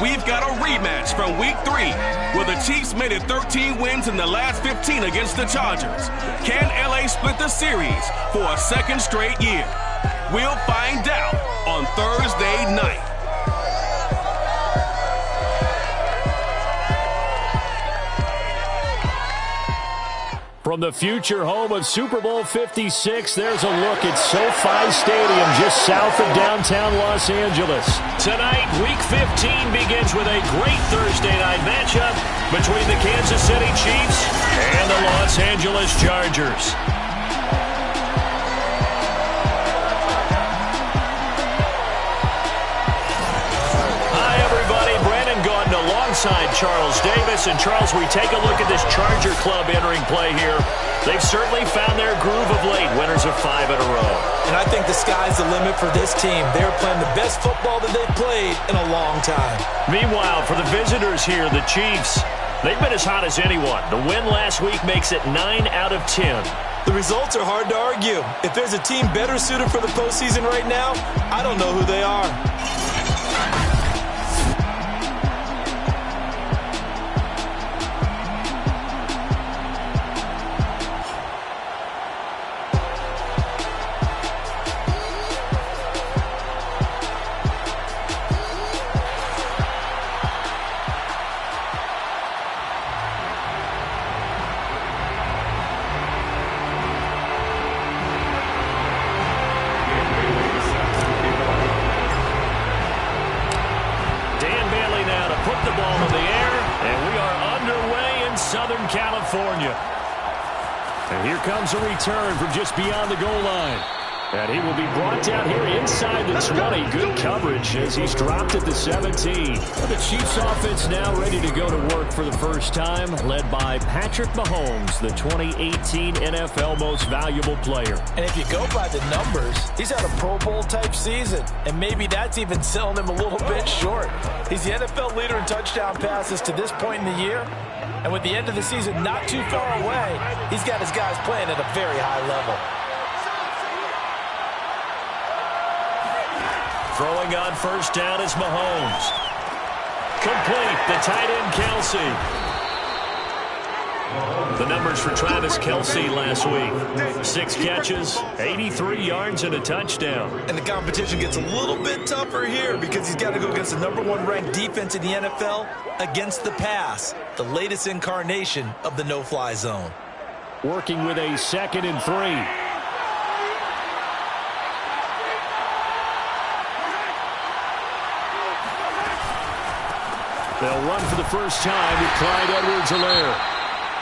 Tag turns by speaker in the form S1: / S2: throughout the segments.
S1: we've got a rematch from Week 3, where the Chiefs made it 13 wins in the last 15 against the Chargers. Can LA split the series for a second straight year? We'll find out on Thursday night.
S2: From the future home of Super Bowl 56, there's a look at SoFi Stadium just south of downtown Los Angeles. Tonight, Week 15 begins with a great Thursday night matchup between the Kansas City Chiefs and the Los Angeles Chargers. Alongside Charles Davis. And Charles, we take a look at this Charger club entering play here. They've certainly found their groove of late, winners of 5 in a row.
S3: And I think the sky's the limit for this team. They're playing the best football that they've played in a long time.
S2: Meanwhile, for the visitors here, the Chiefs, they've been as hot as anyone. The win last week makes it 9 out of 10.
S3: The results are hard to argue. If there's a team better suited for the postseason right now, I don't know who they are.
S2: And here comes a return from just beyond the goal line. And he will be brought down here inside the 20. Good coverage as he's dropped at the 17. The Chiefs offense now ready to go to work for the first time, led by Patrick Mahomes, the 2018 NFL Most Valuable Player.
S3: And if you go by the numbers, he's had a Pro Bowl type season. And maybe that's even selling him a little bit short. He's the NFL leader in touchdown passes to this point in the year. And with the end of the season not too far away, he's got his guys playing at a very high level.
S2: Throwing on first down is Mahomes. Complete, the tight end Kelce. The numbers for Travis Kelce last week. 6 catches, 83 yards, and a touchdown.
S3: And the competition gets a little bit tougher here because he's got to go against the #1 ranked defense in the NFL against the pass, the latest incarnation of the no-fly zone.
S2: Working with a 2nd and 3. They'll run for the first time with Clyde Edwards-Helaire.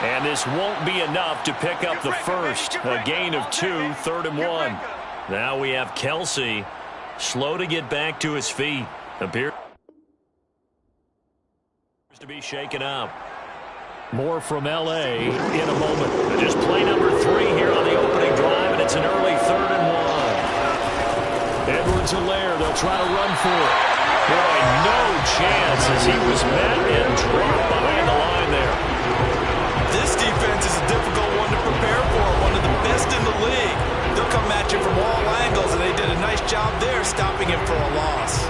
S2: And this won't be enough to pick up the first. A gain of 2, 3rd and 1. Now we have Kelce, slow to get back to his feet. Appears to be shaken up. More from L.A. in a moment. Just play number 3 here on the opening drive, and it's an early 3rd and 1. Edwards-Helaire, they'll try to run for it. Boy, no chance as he was met and dropped behind the line there.
S3: This defense is a difficult one to prepare for, one of the best in the league. They'll come at you from all angles, and they did a nice job there stopping him for a loss.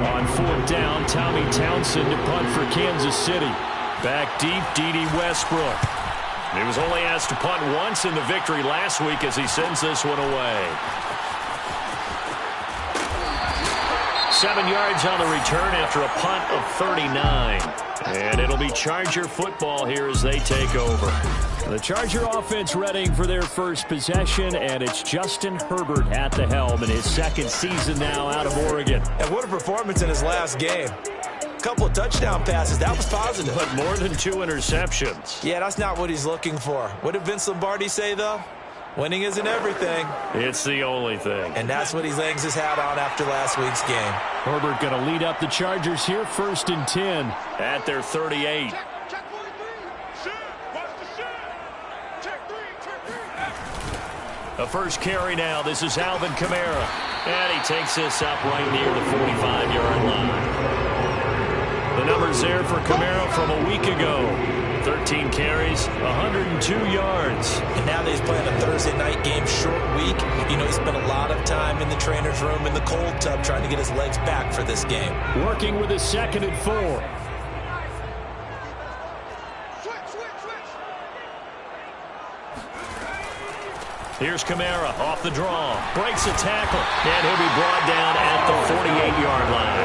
S2: On 4th down, Tommy Townsend to punt for Kansas City. Back deep, D.D. Westbrook. He was only asked to punt once in the victory last week as he sends this one away. 7 yards on the return after a punt of 39. And it'll be Charger football here as they take over. The Charger offense readying for their first possession, and it's Justin Herbert at the helm in his 2nd season now out of Oregon.
S3: And what a performance in his last game. Couple of touchdown passes. That was positive.
S2: But more than 2 interceptions.
S3: Yeah, that's not what he's looking for. What did Vince Lombardi say, though? Winning isn't everything.
S2: It's the only thing.
S3: And that's what he hangs his hat on after last week's game.
S2: Herbert going to lead up the Chargers here, 1st and 10 at their 38. A first carry now. This is Alvin Kamara. And he takes this up right near the 45-yard line. The numbers there for Kamara from a week ago. 13 carries, 102 yards.
S3: And now that he's playing a Thursday night game, short week, you know, he spent a lot of time in the trainer's room in the cold tub trying to get his legs back for this game.
S2: Working with his 2nd and 4. Here's Kamara off the draw. Breaks a tackle. And he'll be brought down at the 48-yard line.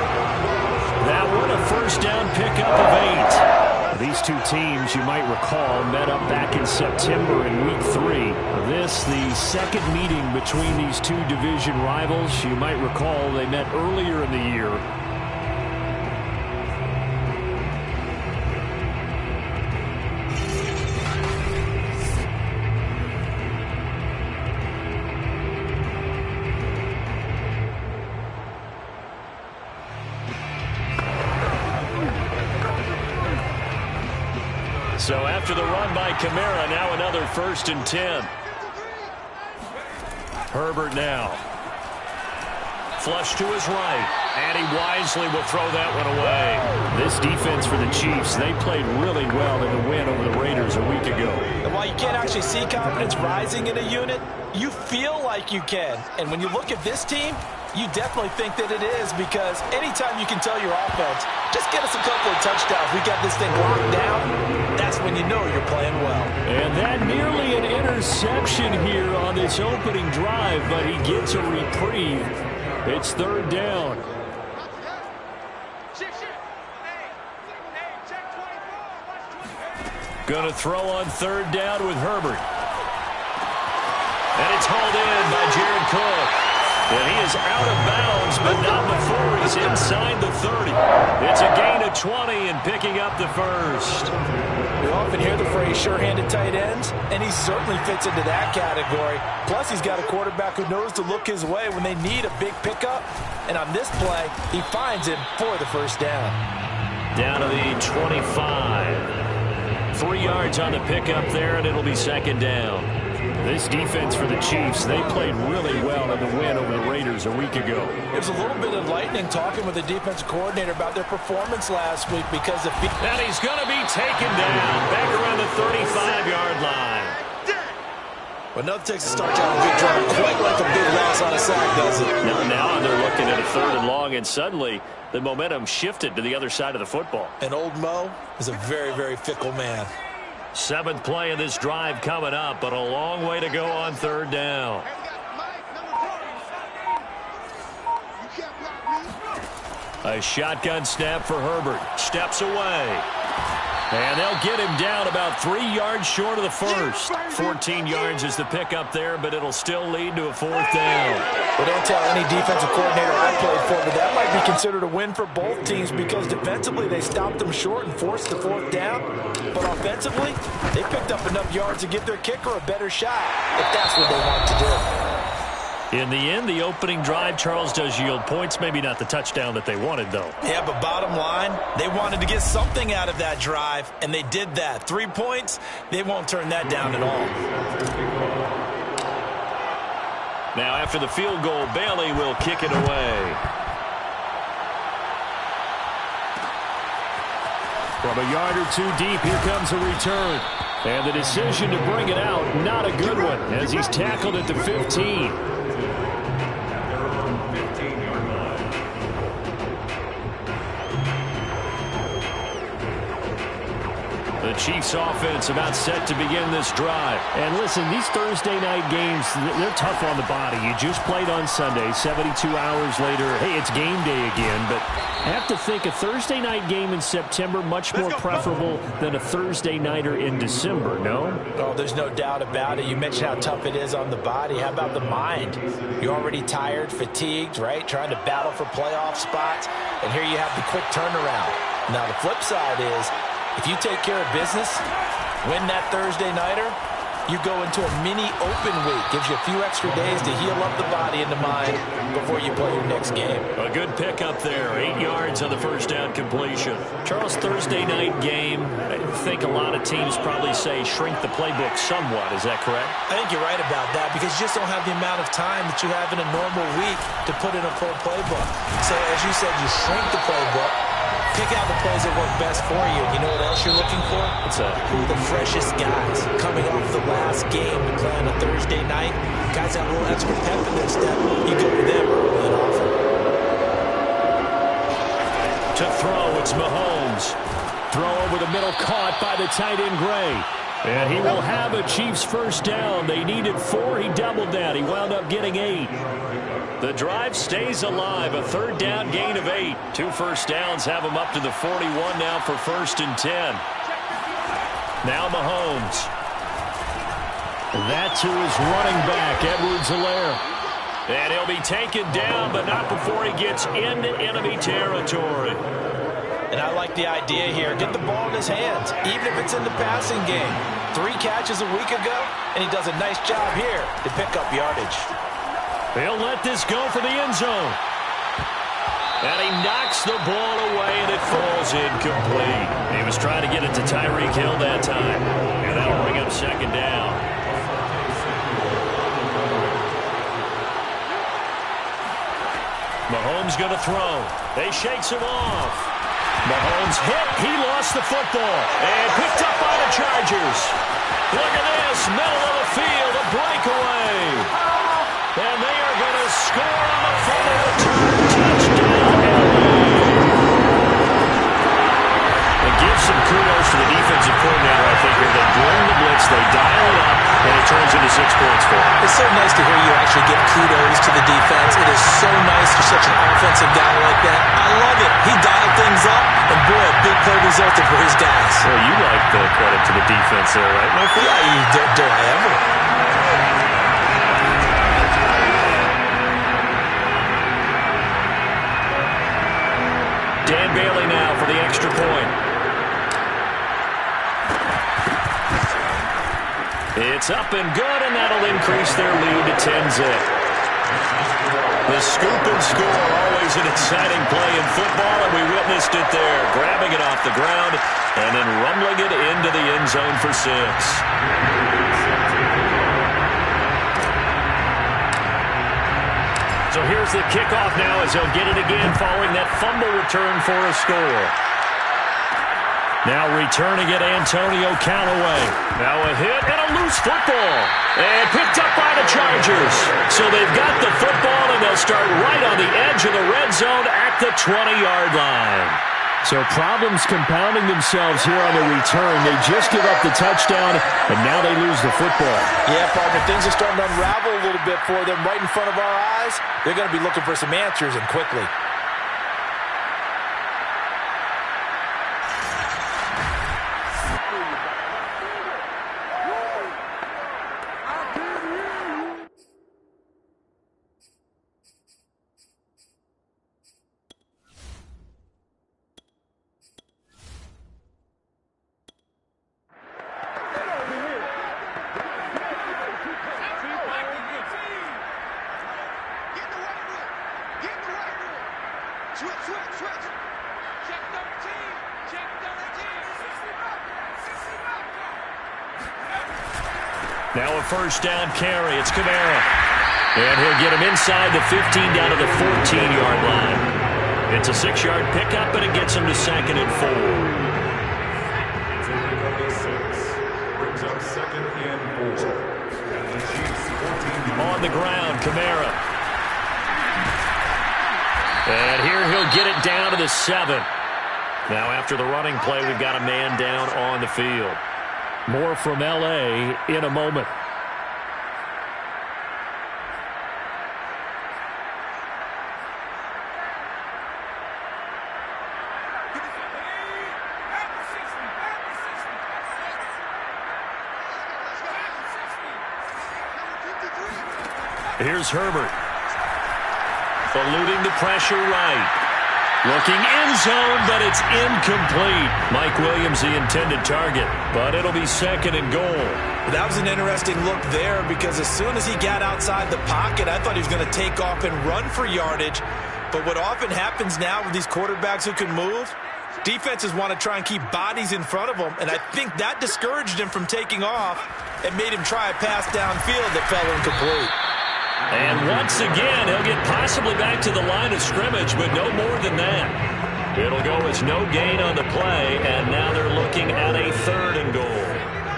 S2: That one a first down pickup of 8. These two teams, you might recall, met up back in September in Week 3. This, the second meeting between these two division rivals. You might recall they met earlier in the year. So after the run by Kamara, now another 1st and 10. Herbert now. Flush to his right. And he wisely will throw that one away. This defense for the Chiefs, they played really well in the win over the Raiders a week ago.
S3: And while you can't actually see confidence rising in a unit, you feel like you can. And when you look at this team, you definitely think that it is, because anytime you can tell your offense, just get us a couple of touchdowns, we got this thing locked down, that's when you know you're playing well.
S2: And that nearly an interception here on this opening drive, but he gets a reprieve. It's 3rd down. Going to throw on 3rd down with Herbert. And it's hauled in by Jared Cook. And he is out of bounds, but not before he's inside the 30. It's a gain of 20 and picking up the 1st.
S3: We often hear the phrase sure-handed tight ends, and he certainly fits into that category. Plus, he's got a quarterback who knows to look his way when they need a big pickup. And on this play, he finds him for the 1st down.
S2: Down to the 25. 3 yards on the pickup there, and it'll be 2nd down. This defense for the Chiefs, they played really well in the win over the Raiders a week ago.
S3: It was a little bit enlightening talking with the defensive coordinator about their performance last week, because if
S2: and he's going to be taken down back around the 35-yard line.
S3: But nothing takes a start down a big drive quite like a big loss on a sack, does it?
S2: Now they're looking at a 3rd and long, and suddenly the momentum shifted to the other side of the football.
S3: And old Mo is a very, very fickle man.
S2: 7th play of this drive coming up, but a long way to go on 3rd down. A shotgun snap for Herbert. Steps away. And they'll get him down about 3 yards short of the 1st. 14 yards is the pickup there, but it'll still lead to a 4th down.
S3: Well, don't tell any defensive coordinator I played for, but that might be considered a win for both teams, because defensively they stopped them short and forced the 4th down. But offensively, they picked up enough yards to give their kicker a better shot, if that's what they want to do.
S2: In the end, the opening drive, Charles, does yield points. Maybe not the touchdown that they wanted, though.
S3: Yeah, but bottom line, they wanted to get something out of that drive, and they did that. 3 points, they won't turn that down at all.
S2: Now, after the field goal, Bailey will kick it away. From a yard or 2 deep, here comes a return. And the decision to bring it out, not a good one, as he's tackled at the 15. The Chiefs offense about set to begin this drive. And listen, these Thursday night games, they're tough on the body. You just played on Sunday, 72 hours later. Hey, it's game day again, but I have to think a Thursday night game in September much more preferable than a Thursday nighter in December, no?
S3: Oh, there's no doubt about it. You mentioned how tough it is on the body. How about the mind? You're already tired, fatigued, right? Trying to battle for playoff spots. And here you have the quick turnaround. Now, the flip side is, if you take care of business, win that Thursday nighter, you go into a mini open week. Gives you a few extra days to heal up the body and the mind before you play your next game.
S2: A good pickup there. 8 yards on the 1st down completion. Charles, Thursday night game, I think a lot of teams probably say shrink the playbook somewhat. Is that correct?
S3: I think you're right about that, because you just don't have the amount of time that you have in a normal week to put in a full playbook. So as you said, you shrink the playbook. Pick out the plays that work best for you. You know what else you're looking for?
S2: What's that?
S3: Who are the freshest guys coming off the last game to play on a Thursday night? Guys have a little extra pep in their step. You go to them early and often.
S2: To throw, it's Mahomes. Throw over the middle, caught by the tight end Gray. And he will have a Chiefs first down. They needed 4. He doubled that. He wound up getting 8. The drive stays alive. A third down gain of 8. 2 first downs have him up to the 41 now for 1st and 10. Now Mahomes. That to his running back, Edwards-Helaire. And he'll be taken down, but not before he gets into enemy territory.
S3: And I like the idea here. Get the ball in his hands, even if it's in the passing game. 3 catches a week ago, and he does a nice job here to pick up yardage.
S2: He'll let this go for the end zone. And he knocks the ball away, and it falls incomplete. He was trying to get it to Tyreek Hill that time. And that'll bring up 2nd down. Mahomes going to throw. They shakes him off. Mahomes hit. He lost the football. And picked up by the Chargers. Look at this. Middle of the field. A breakaway. And they are going to score on the fumble return. Touchdown, LA. And give some kudos to the defensive coordinator, I think, here. They bring the blitz. They dial it up. And it turns into 6 points for him.
S3: It's so nice to hear you actually give kudos to the defense. It is so nice for such an offensive guy like that. I love it. He dialed things up, and boy, a big play resulted for his guys.
S2: Well, you like the credit to the defense there, right, my friend?
S3: Yeah, do I ever?
S2: Dan Bailey now for the extra point. It's up and good, and that'll increase their lead to 10-zip. The scoop and score, always an exciting play in football, and we witnessed it there. Grabbing it off the ground and then rumbling it into the end zone for 6. So here's the kickoff now as they'll get it again following that fumble return for a score. Now returning it, Antonio Callaway. Now a hit and a loose football. And picked up by the Chargers. So they've got the football, and they'll start right on the edge of the red zone at the 20-yard line. So problems compounding themselves here on the return. They just give up the touchdown, and now they lose the football.
S3: Yeah, partner, things are starting to unravel a little bit for them right in front of our eyes. They're going to be looking for some answers, and quickly.
S2: Now a first down carry. It's Kamara. And he'll get him inside the 15 down to the 14-yard line. It's a 6-yard pickup, and it gets him to 2nd and 4.
S4: Brings up 2nd and 4.
S2: On the ground, Kamara. And here he'll get it down to the 7. Now after the running play, we've got a man down on the field. More from L.A. in a moment. Here's Herbert. Eluding the pressure right. Looking end zone, but it's incomplete. Mike Williams, the intended target, but it'll be 2nd and goal.
S3: That was an interesting look there because as soon as he got outside the pocket, I thought he was going to take off and run for yardage. But what often happens now with these quarterbacks who can move, defenses want to try and keep bodies in front of them, and I think that discouraged him from taking off and made him try a pass downfield that fell incomplete.
S2: And once again, he'll get possibly back to the line of scrimmage, but no more than that. It'll go as no gain on the play, and now they're looking at a 3rd and goal.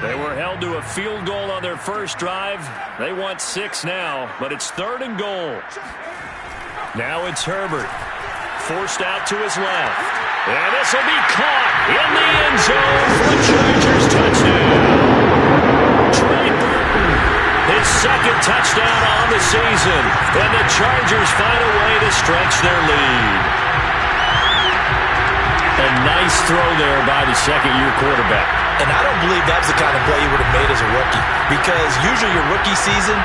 S2: They were held to a field goal on their first drive. They want 6 now, but it's 3rd and goal. Now it's Herbert. Forced out to his left. And this will be caught in the end zone for a Chargers touchdown. Trey Burton, his 2nd touchdown on the season. And the Chargers find a way to stretch their lead. A nice throw there by the 2nd-year quarterback.
S3: And I don't believe that's the kind of play you would have made as a rookie, because usually your rookie season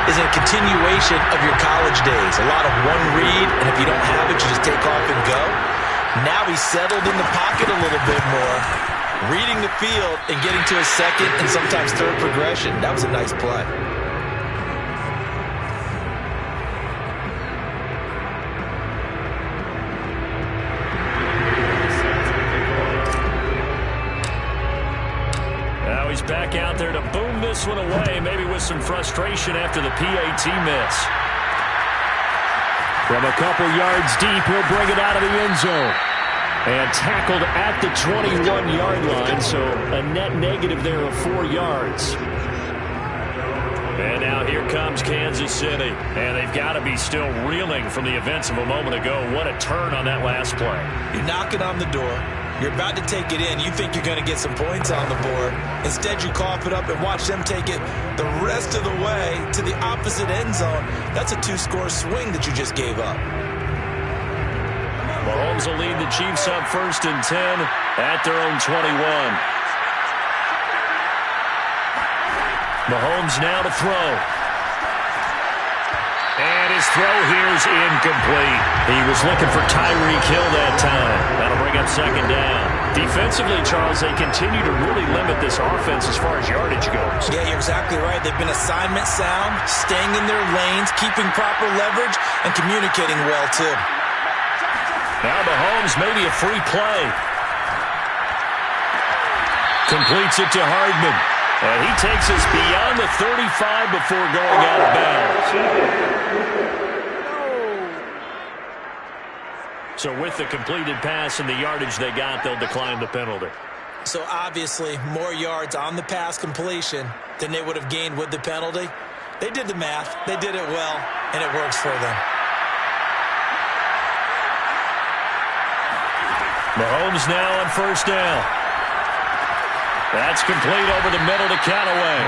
S3: is a continuation of your college days. A lot of one read, and if you don't have it, you just take off and go. Now he's settled in the pocket a little bit more, reading the field and getting to his 2nd and sometimes 3rd progression. That was a nice play.
S2: Back out there to boom this one away, maybe with some frustration after the PAT miss. From a couple yards deep, he'll bring it out of the end zone. And tackled at the 21-yard line, so a net negative there of 4 yards. And now here comes Kansas City. And they've got to be still reeling from the events of a moment ago. What a turn on that last play.
S3: You're knocking on the door. You're about to take it in. You think you're going to get some points on the board. Instead, you cough it up and watch them take it the rest of the way to the opposite end zone. That's a 2-score swing that you just gave up.
S2: Mahomes will lead the Chiefs up 1st and 10 at their own 21. Mahomes now to throw. And his throw here is incomplete. He was looking for Tyreek Hill that time. That'll bring up 2nd down. Defensively, Charles, they continue to really limit this offense as far as yardage goes.
S3: Yeah, you're exactly right. They've been assignment sound, staying in their lanes, keeping proper leverage, and communicating well, too.
S2: Now Mahomes, maybe a free play. Completes it to Hardman. And he takes us beyond the 35 before going out of bounds. So with the completed pass and the yardage they got, they'll decline the penalty.
S3: So obviously, more yards on the pass completion than they would have gained with the penalty. They did the math. They did it well, and it works for them.
S2: Mahomes now on 1st down. That's complete over the middle to Callaway.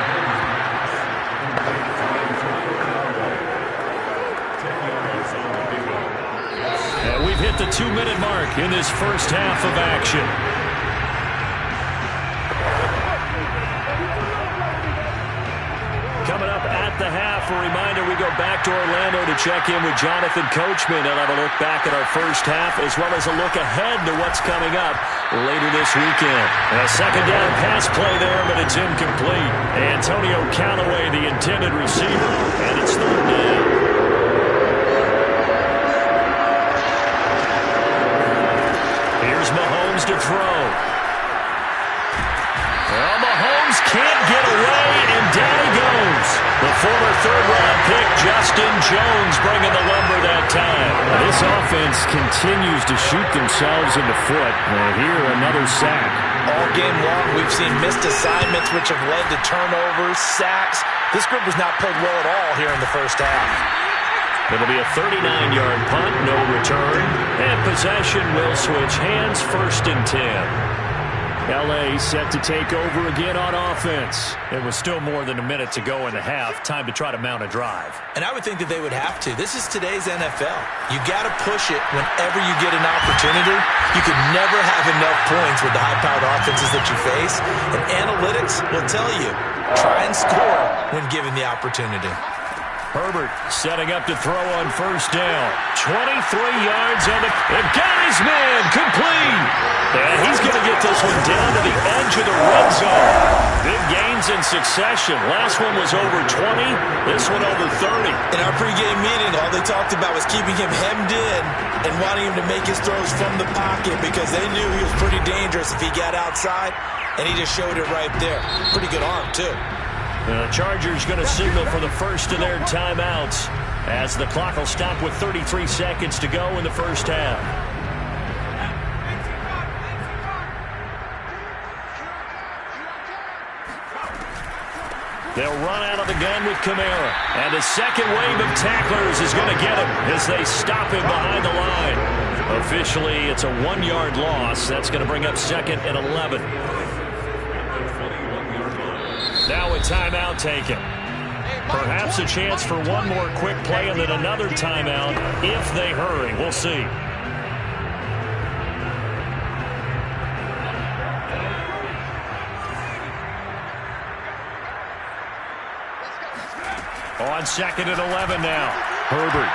S2: And we've hit the 2-minute mark in this first half of action. Coming up at the half, a reminder, we go back to Orlando to check in with Jonathan Coachman and have a look back at our first half as well as a look ahead to what's coming up later this weekend. A 2nd down pass play there, but it's incomplete. Antonio Callaway, the intended receiver, and it's 3rd down. Here's Mahomes to throw. Well, Mahomes can't get away, and down he goes. The former 3rd-round pick, Justin Jones, bringing the lumber that time. This offense continues to shoot themselves in the foot. And here, another sack.
S3: All game long, we've seen missed assignments, which have led to turnovers, sacks. This group has not played well at all here in the first half.
S2: It'll be a 39-yard punt, no return. And possession will switch hands, 1st and 10. L.A. set to take over again on offense. It was still more than a minute to go in the half. Time to try to mount a drive.
S3: And I would think that they would have to. This is today's NFL. You got to push it whenever you get an opportunity. You can never have enough points with the high-powered offenses that you face. And analytics will tell you, try and score when given the opportunity.
S2: Herbert setting up to throw on 1st down. 23 yards on the... And got his man complete. And he's going to get this one down to the edge of the red zone. Big gains in succession. Last one was over 20. This one over 30.
S3: In our pregame meeting, all they talked about was keeping him hemmed in and wanting him to make his throws from the pocket because they knew he was pretty dangerous if he got outside, and he just showed it right there. Pretty good arm, too.
S2: The Chargers going to signal for the first of their timeouts as the clock will stop with 33 seconds to go in the first half. They'll run out of the gun with Kamara. And the second wave of tacklers is going to get him as they stop him behind the line. Officially, it's a 1-yard loss. That's going to bring up 2nd and 11. Now a timeout taken. Perhaps a chance for one more quick play and then another timeout if they hurry. We'll see. On 2nd and 11 now. Herbert.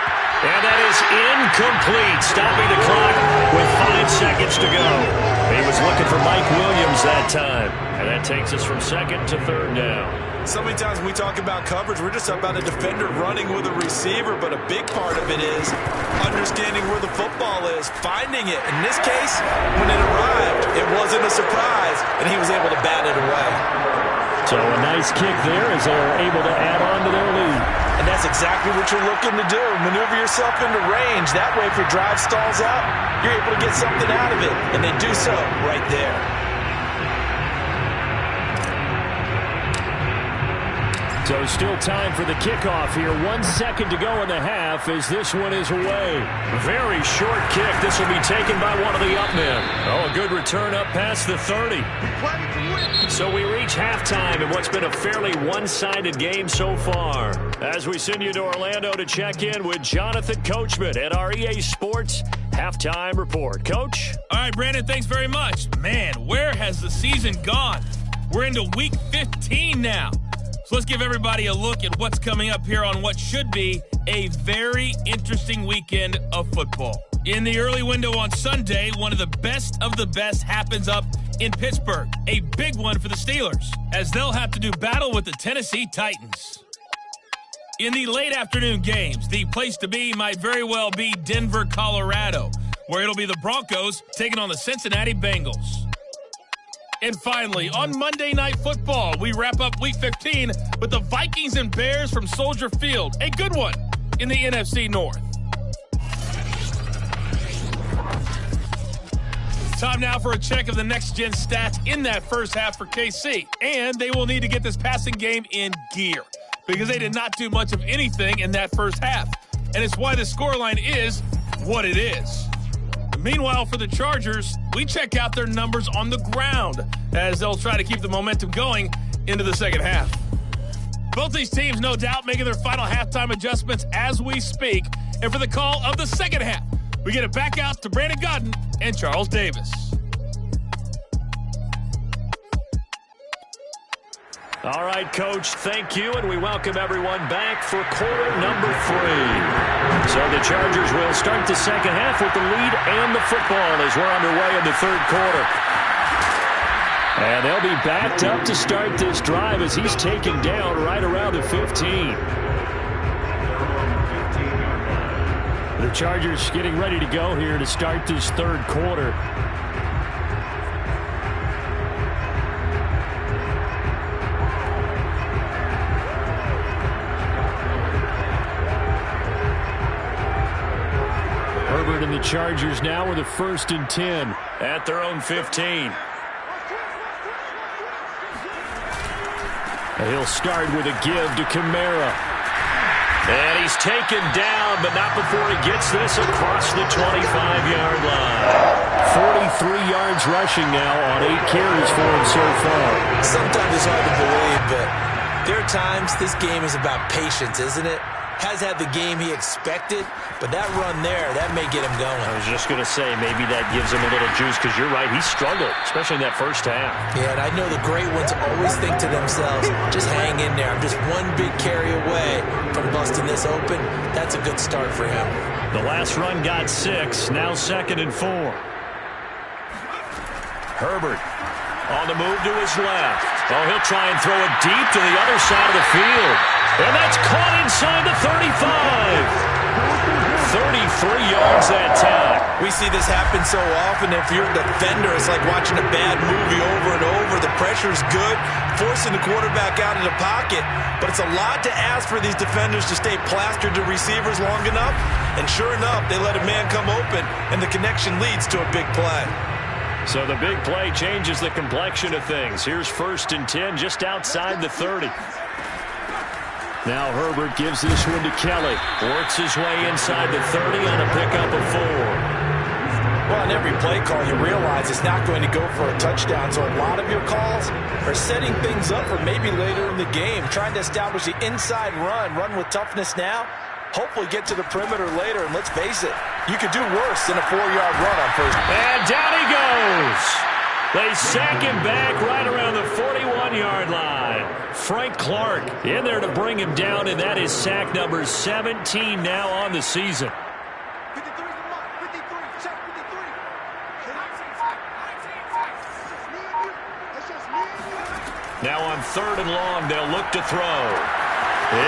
S2: And that is incomplete. Stopping the clock with 5 seconds to go. He was looking for Mike Williams that time. And that takes us from 2nd to 3rd now.
S3: So many times when we talk about coverage, we're just about a defender running with a receiver, but a big part of it is understanding where the football is, finding it. In this case, when it arrived, it wasn't a surprise, and he was able to bat it away.
S2: So a nice kick there as they are able to add on to their lead.
S3: And that's exactly what you're looking to do. Maneuver yourself into range. That way, if your drive stalls out, you're able to get something out of it. And they do so right there.
S2: So still time for the kickoff here. 1 second to go in the half as this one is away. Very short kick. This will be taken by one of the up men. Oh, a good return up past the 30. So we reach halftime in what's been a fairly one-sided game so far. As we send you to Orlando to check in with Jonathan Coachman at our EA Sports Halftime Report. Coach?
S1: All right, Brandon, thanks very much. Man, where has the season gone? We're into week 15 now. So let's give everybody a look at what's coming up here on what should be a very interesting weekend of football. In the early window on Sunday, one of the best happens up in Pittsburgh. A big one for the Steelers, as they'll have to do battle with the Tennessee Titans. In the late afternoon games, the place to be might very well be Denver, Colorado, where it'll be the Broncos taking on the Cincinnati Bengals. And finally, on Monday Night Football, we wrap up Week 15 with the Vikings and Bears from Soldier Field. A good one in the NFC North. Time now for a check of the next-gen stats in that first half for KC. And they will need to get this passing game in gear because they did not do much of anything in that first half. And it's why the scoreline is what it is. Meanwhile, for the Chargers, we check out their numbers on the ground as they'll try to keep the momentum going into the second half. Both these teams, no doubt, making their final halftime adjustments as we speak. And for the call of the second half, we get it back out to Brandon Godden and Charles Davis.
S2: All right, Coach, thank you, and we welcome everyone back for quarter number 3. So the Chargers will start the second half with the lead and the football as we're underway in the third quarter. And they'll be backed up to start this drive as he's taken down right around the 15. The Chargers getting ready to go here to start this third quarter. Herbert and the Chargers now with a 1st and 10 at their own 15. And he'll start with a give to Kamara. And he's taken down, but not before he gets this across the 25-yard line. 43 yards rushing now on 8 carries for him so far.
S3: Sometimes it's hard to believe, but there are times this game is about patience, isn't it? Has had the game he expected, but that run there, that may get him going.
S2: I was just going to say, maybe that gives him a little juice, because you're right, he struggled, especially in that first half.
S3: Yeah, and I know the great ones always think to themselves, just hang in there. I'm just one big carry away from busting this open. That's a good start for him.
S2: The last run got 6, now 2nd and 4. Herbert on the move to his left. Oh, he'll try and throw it deep to the other side of the field. And that's caught inside the 35. 33 yards that time.
S3: We see this happen so often. If you're a defender, it's like watching a bad movie over and over. The pressure's good, forcing the quarterback out of the pocket. But it's a lot to ask for these defenders to stay plastered to receivers long enough. And sure enough, they let a man come open, and the connection leads to a big play.
S2: So the big play changes the complexion of things. Here's 1st and 10 just outside the 30. Now Herbert gives this one to Kelly. Works his way inside the 30 on a pickup of 4.
S3: Well, on every play call, you realize it's not going to go for a touchdown, so a lot of your calls are setting things up for maybe later in the game, trying to establish the inside run with toughness now, hopefully get to the perimeter later, and let's face it, you could do worse than a 4-yard run on first.
S2: And down he goes. They sack him back right around the 41-yard line. Frank Clark in there to bring him down, and that is sack number 17 now on the season. Now on 3rd and long, they'll look to throw.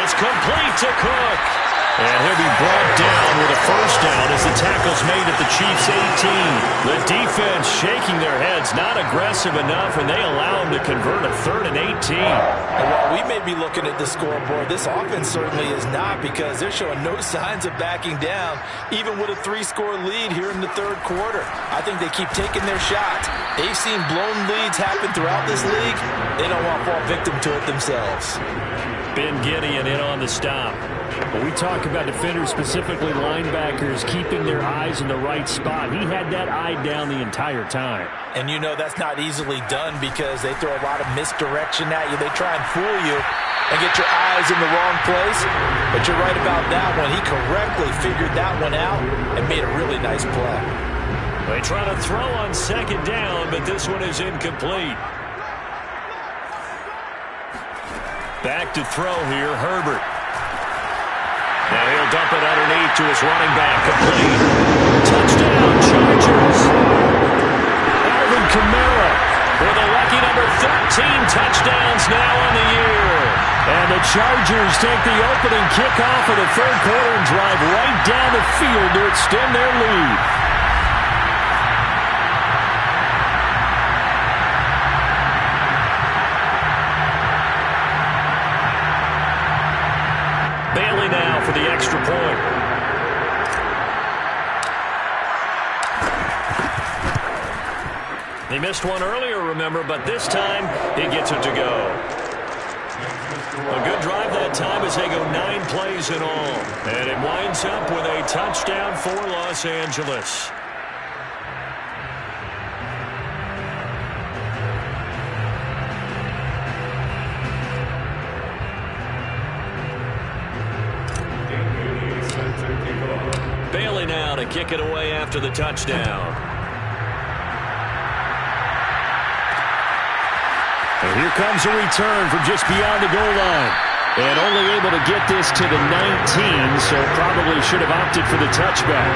S2: It's complete to Cook. And he'll be brought down with a first down as the tackle's made at the Chiefs' 18. The defense shaking their heads, not aggressive enough, and they allow him to convert a 3rd and 18.
S3: And while we may be looking at the scoreboard, this offense certainly is not, because they're showing no signs of backing down, even with a 3-score lead here in the 3rd quarter. I think they keep taking their shots. They've seen blown leads happen throughout this league. They don't want to fall victim to it themselves.
S2: Ben Gideon in on the stop. When we talk about defenders, specifically linebackers, keeping their eyes in the right spot, he had that eye down the entire time.
S3: And you know that's not easily done, because they throw a lot of misdirection at you. They try and fool you and get your eyes in the wrong place. But you're right about that one. He correctly figured that one out and made a really nice play.
S2: They try to throw on 2nd down, but this one is incomplete. Back to throw here, Herbert. Now he'll dump it underneath to his running back. Complete. Touchdown, Chargers. Alvin Kamara with a lucky number 13 touchdowns now on the year. And the Chargers take the opening kickoff of the 3rd quarter and drive right down the field to extend their lead. Bailey now for the extra point. He missed one earlier, remember, but this time he gets it to go. A good drive that time as they go 9 plays in all. And it winds up with a touchdown for Los Angeles. Bailey now to kick it away after the touchdown. And here comes a return from just beyond the goal line. And only able to get this to the 19, so probably should have opted for the touchback.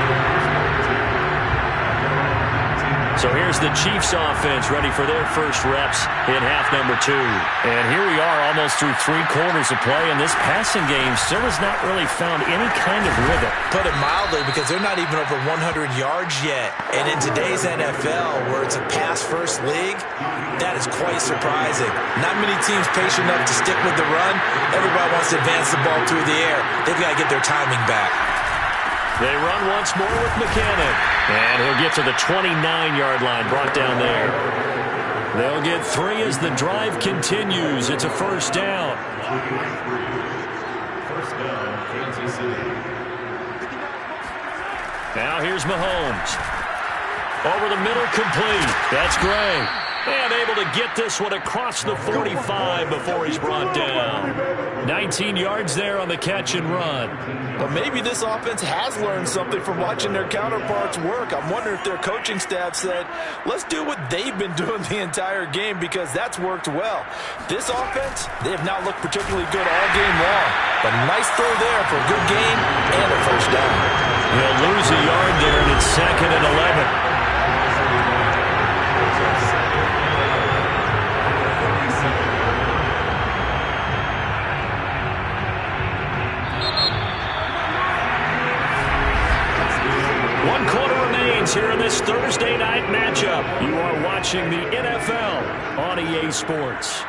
S2: So here's the Chiefs offense ready for their first reps in half number 2. And here we are almost through 3 quarters of play, and this passing game still has not really found any kind of rhythm.
S3: Put it mildly, because they're not even over 100 yards yet. And in today's NFL, where it's a pass-first league, that is quite surprising. Not many teams patient enough to stick with the run. Everybody wants to advance the ball through the air. They've got to get their timing back.
S2: They run once more with McKinnon. And he'll get to the 29-yard line, brought down there. They'll get 3 as the drive continues. It's a first down.
S4: First down, Kansas City.
S2: Now here's Mahomes. Over the middle, complete. That's Gray. And able to get this one across the 45 before he's brought down. 19 yards there on the catch and run.
S3: But maybe this offense has learned something from watching their counterparts work. I'm wondering if their coaching staff said, let's do what they've been doing the entire game, because that's worked well. This offense, they have not looked particularly good all game long. But nice throw there for a good game and a first down.
S2: They'll lose a yard there, and it's 2nd and 11. Here in this Thursday night matchup. You are watching the NFL on EA Sports.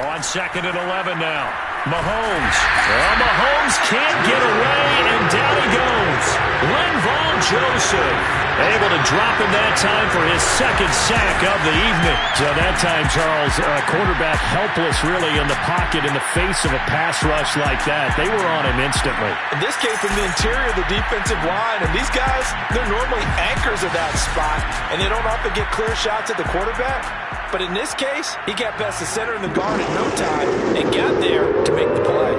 S2: On 2nd and 11 now. Mahomes. Well, Mahomes can't get away, and down he goes. Linval Joseph. Able to drop him that time for his second sack of the evening. So that time, Charles, quarterback helpless really in the pocket in the face of a pass rush like that. They were on him instantly.
S3: In this case, from the interior of the defensive line, and these guys, they're normally anchors of that spot, and they don't often get clear shots at the quarterback. But in this case, he got past the center and the guard in no time and got there to make the play.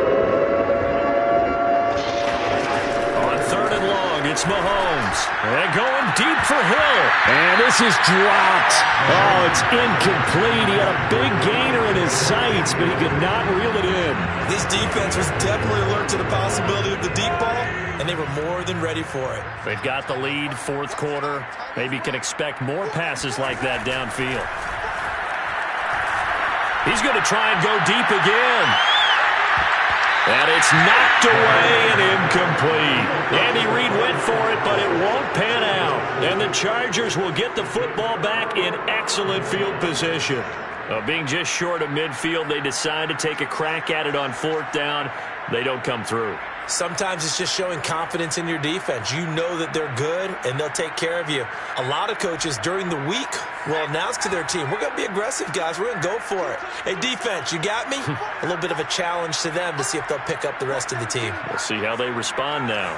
S2: On 3rd and long, it's Mahomes. And going deep for Hill. And this is dropped. Oh, it's incomplete. He had a big gainer in his sights, but he could not reel it in.
S3: This defense was definitely alert to the possibility of the deep ball, and they were more than ready for it.
S2: They've got the lead, 4th quarter. Maybe can expect more passes like that downfield. He's going to try and go deep again. And it's knocked away and incomplete. Andy Reid went for it, but it won't pan out. And the Chargers will get the football back in excellent field position. Being just short of midfield, they decide to take a crack at it on 4th down. They don't come through.
S3: Sometimes it's just showing confidence in your defense. You know that they're good, and they'll take care of you. A lot of coaches during the week will announce to their team, we're going to be aggressive, guys. We're going to go for it. Hey, defense, you got me? A little bit of a challenge to them to see if they'll pick up the rest of the team.
S2: We'll see how they respond now.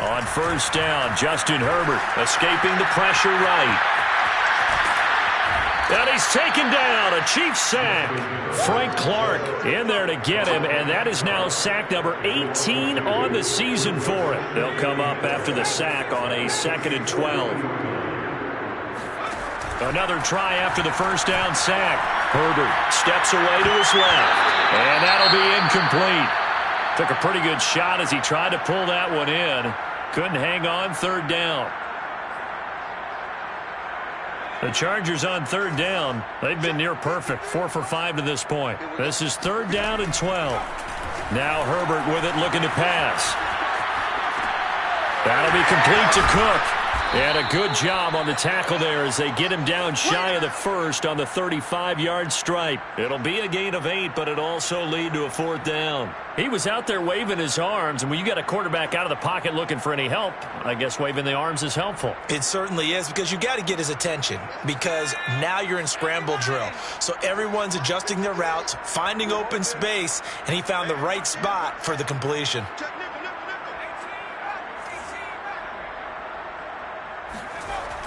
S2: On 1st down, Justin Herbert escaping the pressure right. And he's taken down, a Chiefs sack. Frank Clark in there to get him, and that is now sack number 18 on the season for him. They'll come up after the sack on a 2nd and 12. Another try after the 1st down sack. Herbert steps away to his left, and that'll be incomplete. Took a pretty good shot as he tried to pull that one in. Couldn't hang on 3rd down. The Chargers on 3rd down. They've been near perfect, 4 for 5 to this point. This is 3rd down and 12. Now Herbert with it, looking to pass. That'll be complete to Cook. And a good job on the tackle there as they get him down shy of the 1st on the 35-yard stripe. It'll be a gain of 8, but it'll also lead to a 4th down. He was out there waving his arms, and when you got a quarterback out of the pocket looking for any help, I guess waving the arms is helpful.
S3: It certainly is, because you got to get his attention, because now you're in scramble drill. So everyone's adjusting their routes, finding open space, and he found the right spot for the completion.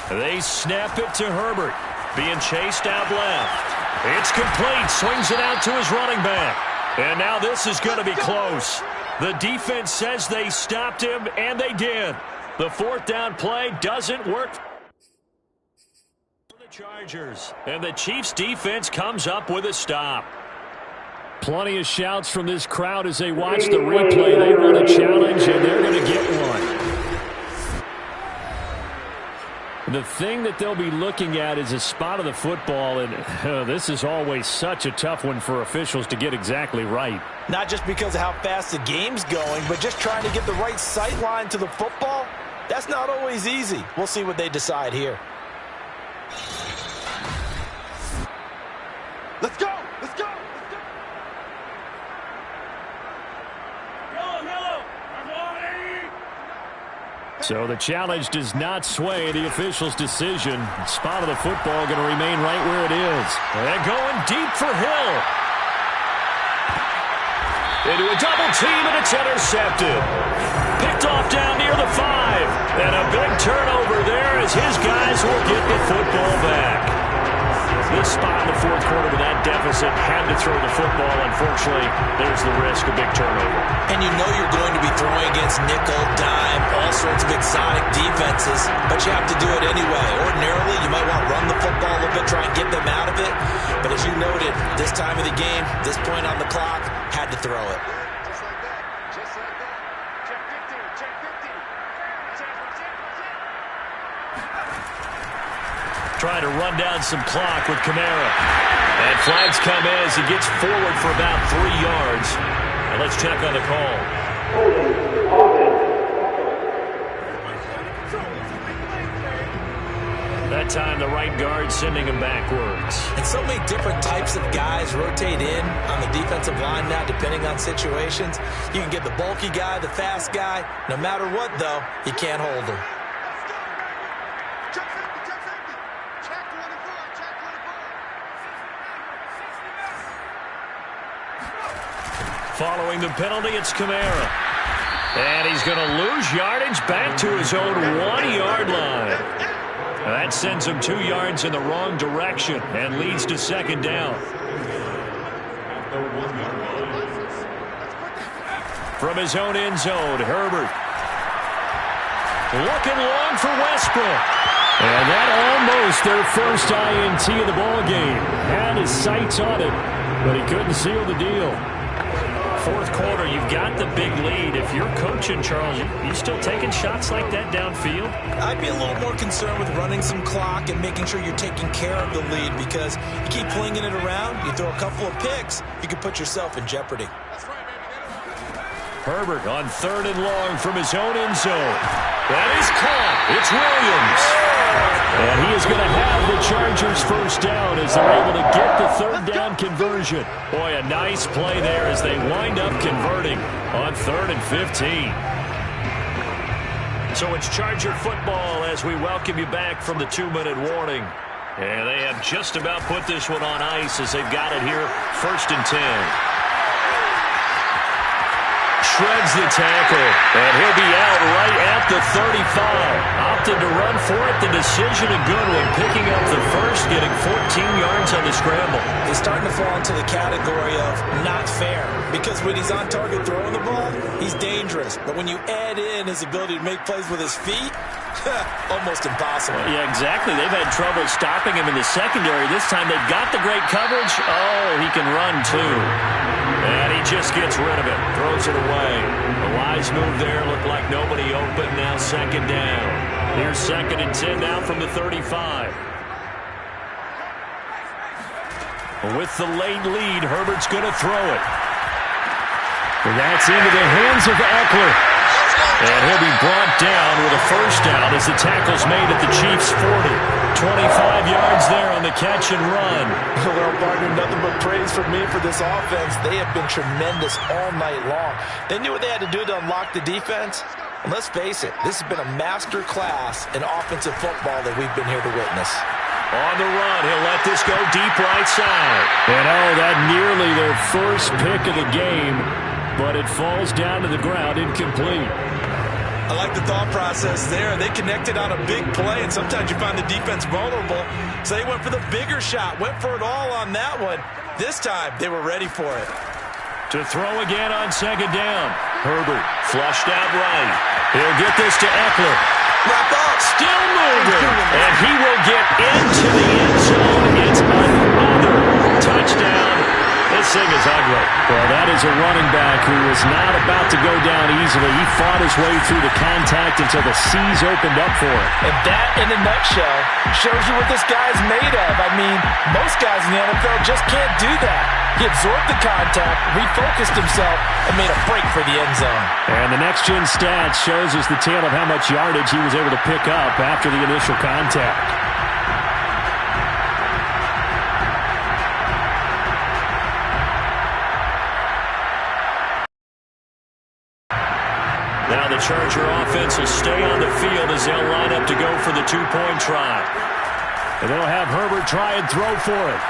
S2: They snap it to Herbert, being chased out left. It's complete, swings it out to his running back. And now this is going to be close. The defense says they stopped him, and they did. The 4th down play doesn't work for the Chargers. And the Chiefs defense comes up with a stop. Plenty of shouts from this crowd as they watch the replay. They want a challenge, and they're going to get one. The thing that they'll be looking at is a spot of the football, and this is always such a tough one for officials to get exactly right.
S3: Not just because of how fast the game's going, but just trying to get the right sight line to the football. That's not always easy. We'll see what they decide here.
S5: Let's go! Let's go!
S2: So the challenge does not sway the official's decision. Spot of the football going to remain right where it is. And going deep for Hill. Into a double team, and it's intercepted. Picked off down near the 5. And a big turnover there as his guys will get the football back. This spot in the 4th quarter with that deficit had to throw the football. Unfortunately, there's the risk of big turnover.
S3: And you know you're going to be throwing against nickel, dime, all sorts of exotic defenses, but you have to do it anyway. Ordinarily, you might want to run the football a little bit, try and get them out of it. But as you noted, this time of the game, this point on the clock, had to throw it.
S5: Just like that. Just like that. Check 50. Check 50.
S2: Trying to run down some clock with Kamara. And flags come in as he gets forward for about 3 yards. And let's check on the call. That time the right guard sending him backwards.
S3: And so many different types of guys rotate in on the defensive line now, depending on situations. You can get the bulky guy, the fast guy. No matter what, though, you can't hold him.
S2: Following the penalty, it's Kamara. And he's going to lose yardage back to his own 1-yard line. That sends him 2 yards in the wrong direction and leads to second down. From his own end zone, Herbert. Looking long for Westbrook. And that almost their first INT of the ball game. Had his sights on it, but he couldn't seal the deal. Fourth quarter, you've got the big lead. If you're coaching, Charles, you still taking shots like that downfield?
S3: I'd be a little more concerned with running some clock and making sure you're taking care of the lead, because you keep flinging it around, you throw a couple of picks, you can put yourself in jeopardy.
S2: Herbert on 3rd and long from his own end zone. That is caught. It's Williams. And he is going to have the Chargers first down as they're able to get the 3rd down conversion. Boy, a nice play there as they wind up converting on 3rd and 15. So it's Charger football as we welcome you back from the 2-minute warning. And they have just about put this one on ice as they've got it here, 1st and 10. Shreds the tackle, and he'll be out right at the 35. Opted to run for it. The decision a good one, picking up the first, getting 14 yards on the scramble.
S3: He's starting to fall into the category of not fair, because when he's on target throwing the ball, he's dangerous. But when you add in his ability to make plays with his feet, almost impossible.
S2: Yeah, exactly. They've had trouble stopping him in the secondary. This time they've got the great coverage. Oh, he can run too. And he just gets rid of it. Throws it away. A wise move there. Looked like nobody open. Now 2nd down. Here's 2nd and 10 now from the 35. With the late lead, Herbert's going to throw it. And that's into the hands of Eckler. And he'll be brought down with a first down as the tackle's made at the Chiefs' 40. 25 yards there on the catch and run.
S3: Well, partner, nothing but praise from me for this offense. They have been tremendous all night long. They knew what they had to do to unlock the defense. And let's face it, this has been a master class in offensive football that we've been here to witness.
S2: On the run, he'll let this go deep right side. And oh, that nearly their first pick of the game, but it falls down to the ground incomplete.
S3: I like the thought process there. They connected on a big play, and sometimes you find the defense vulnerable. So they went for the bigger shot, went for it all on that one. This time, they were ready for it.
S2: To throw again on 2nd down. Herbert flushed out right. He'll get this to Eckler.
S3: Wrap up.
S2: Still moving. And he will get into the end zone. It's another touchdown. This thing is ugly. Well, that is a running back who was not about to go down easily. He fought his way through the contact until the seas opened up for him.
S3: And that, in a nutshell, shows you what this guy's made of. I mean, most guys in the NFL just can't do that. He absorbed the contact, refocused himself, and made a break for the end zone.
S2: And the next-gen stats shows us the tale of how much yardage he was able to pick up after the initial contact. Now the Charger offense will stay on the field as they'll line up to go for the 2-point try. And they'll have Herbert try and throw for it.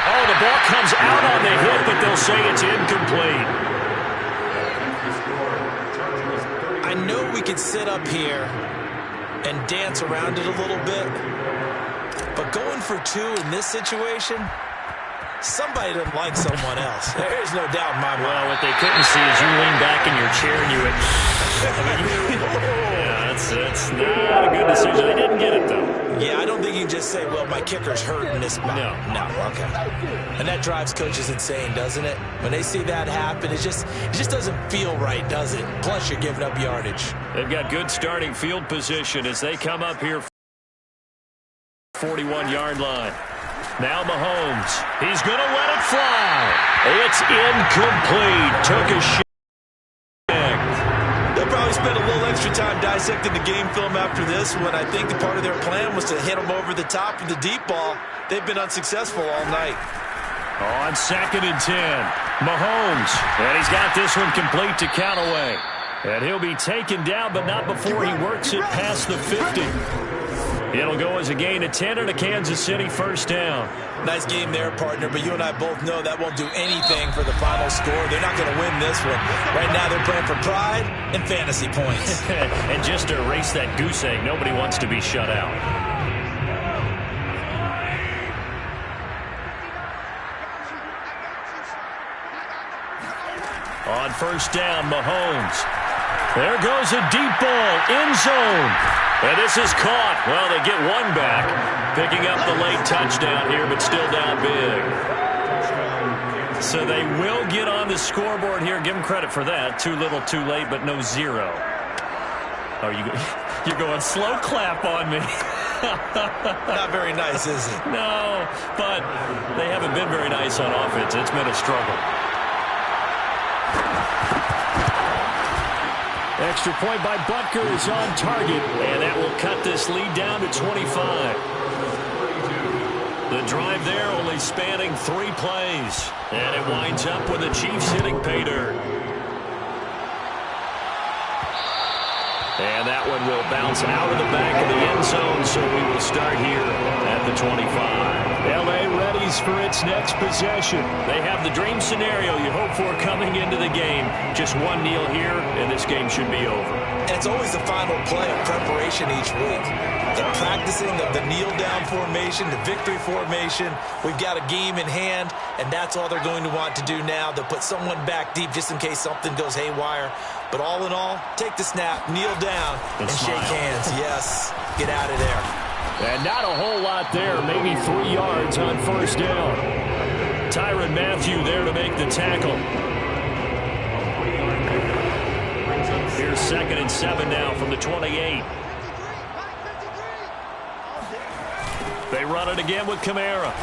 S2: Oh, the ball comes out on the hit, but they'll say it's incomplete.
S3: I know we could sit up here and dance around it a little bit, but going for 2 in this situation, somebody doesn't like someone else. There is no doubt in my mind.
S2: Well, what they couldn't see is you lean back in your chair and you went, yeah, that's not a good decision. They didn't get it, though.
S3: Yeah, I don't think you can just say, well, my kicker's hurting this spot. No, okay. And that drives coaches insane, doesn't it? When they see that happen, it just doesn't feel right, does it? Plus, you're giving up yardage.
S2: They've got good starting field position as they come up here. 41-yard line. Now Mahomes. He's going to let it fly. It's incomplete. Took a shot.
S3: They'll probably spend a little extra time dissecting the game film after this one. I think the part of their plan was to hit them over the top of the deep ball. They've been unsuccessful all night.
S2: On 2nd and 10. Mahomes. And he's got this one complete to Callaway. And he'll be taken down, but not before he works it past the 50. It'll go as a gain of 10 and a Kansas City first down.
S3: Nice game there, partner, but you and I both know that won't do anything for the final score. They're not going to win this one. Right now they're playing for pride and fantasy points.
S2: And just to erase that goose egg, nobody wants to be shut out. On first down, Mahomes. There goes a deep ball, end zone. And this is caught. Well, they get one back, picking up the late touchdown here, but still down big. So they will get on the scoreboard here. Give them credit for that. Too little, too late, but no zero. Are you're going slow clap on me.
S3: Not very nice, is it?
S2: No, but they haven't been very nice on offense. It's been a struggle. Extra point by Butker is on target, and that will cut this lead down to 25. The drive there only spanning 3 plays, and it winds up with the Chiefs hitting pay dirt. And that one will bounce out of the back of the end zone, so we will start here at the 25. L.A. readies for its next possession. They have the dream scenario you hope for coming into the game. Just one kneel here, and this game should be over.
S3: And it's always the final play of preparation each week. The practicing of the kneel-down formation, the victory formation. We've got a game in hand, and that's all they're going to want to do now. They'll put someone back deep just in case something goes haywire. But all in all, take the snap, kneel down, and shake hands. Yes, get out of there.
S2: And not a whole lot there, maybe 3 yards on first down. Tyrann Mathieu there to make the tackle. Here's 2nd and 7 now from the 28. They run it again with Kamara.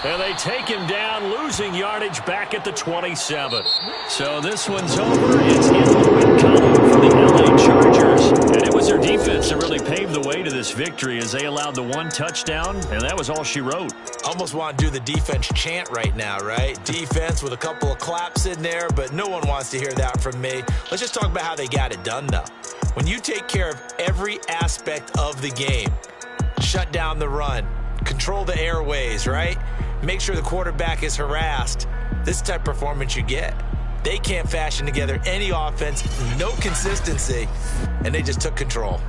S2: And they take him down, losing yardage back at the 27. So this one's over. It's in the win column for the L.A. Chargers. And it was their defense that really paved the way to this victory as they allowed the 1 touchdown, and that was all she wrote.
S3: Almost want to do the defense chant right now, right? Defense with a couple of claps in there, but no one wants to hear that from me. Let's just talk about how they got it done, though. When you take care of every aspect of the game, shut down the run, control the airways, right? Make sure the quarterback is harassed. This type of performance you get. They can't fashion together any offense, no consistency, and they just took control.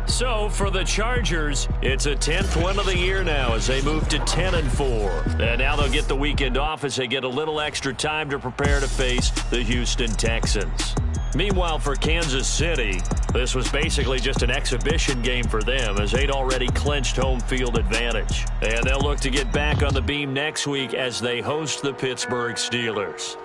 S2: So for the Chargers, it's a 10th win of the year now as they move to 10-4. And now they'll get the weekend off as they get a little extra time to prepare to face the Houston Texans. Meanwhile, for Kansas City, this was basically just an exhibition game for them as they'd already clinched home field advantage. And they'll look to get back on the beam next week as they host the Pittsburgh Steelers.